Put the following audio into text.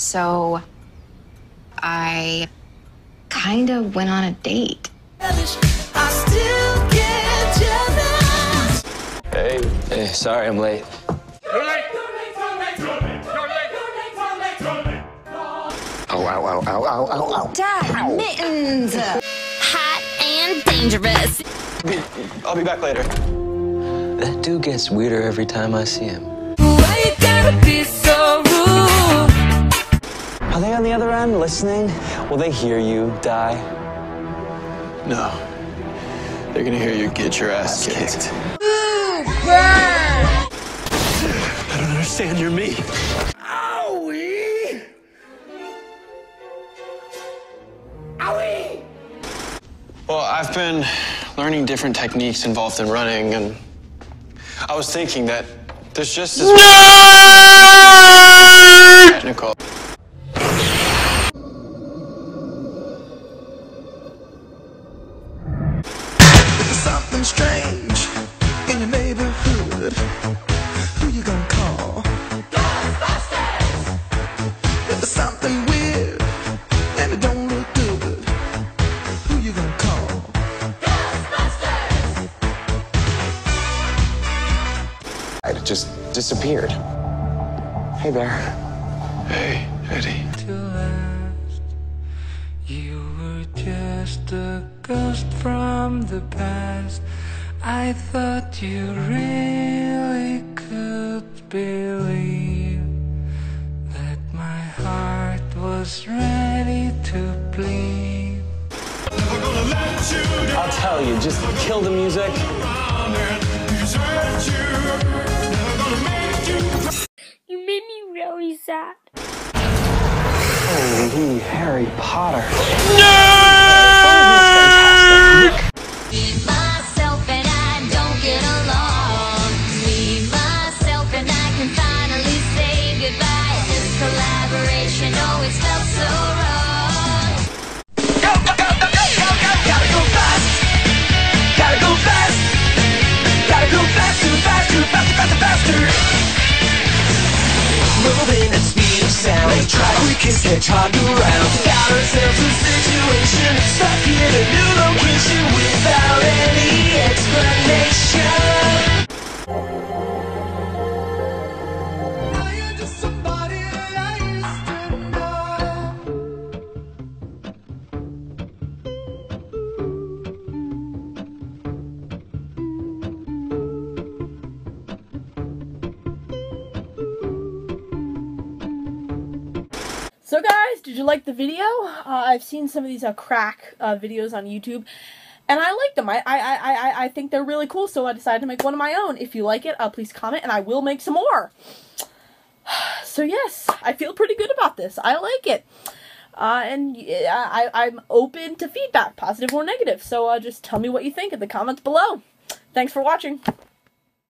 So I kind of went on a date. Hey, sorry I'm late. You're late. Oh, ow, ow, ow, ow, ow, ow. Dad, mittens! Hot and dangerous. I'll be back later. That dude gets weirder every time I see him. Why you gotta be so rude? Are they on the other end listening? Will they hear you die? No. They're gonna hear you get your ass kicked. I don't understand, you're me. Owie! Owie! Well, I've been learning different techniques involved in running, and I was thinking that there's just as technical. Something strange in your neighborhood. Who you gonna call? Ghostbusters! There's something weird and it don't look good. Who you gonna call? Ghostbusters! It just disappeared. Hey, Bear. Hey, Eddie. To last, you were just a ghost from the past. I thought you really could believe that my heart was ready to bleed. I'll tell you, just kill the music. You made me really sad. Holy Harry Potter. Me, myself, and I don't get along. Me, myself, and I can finally say goodbye. This collaboration always felt so wrong. Go, go, go, go, go, go, go. Gotta go fast. Gotta go fast. Gotta go faster, faster, faster, faster, faster. Moving at speed of sound. Let's try quickest hedgehog around. Got ourselves a situation. Stuck in a new location without any explanation. Are you just somebody I used to know? So guys, did you like the video? I've seen some of these crack videos on YouTube, and I like them. I think they're really cool, so I decided to make one of my own. If you like it, please comment, and I will make some more. So yes, I feel pretty good about this. I like it. And I'm open to feedback, positive or negative, so just tell me what you think in the comments below. Thanks for watching.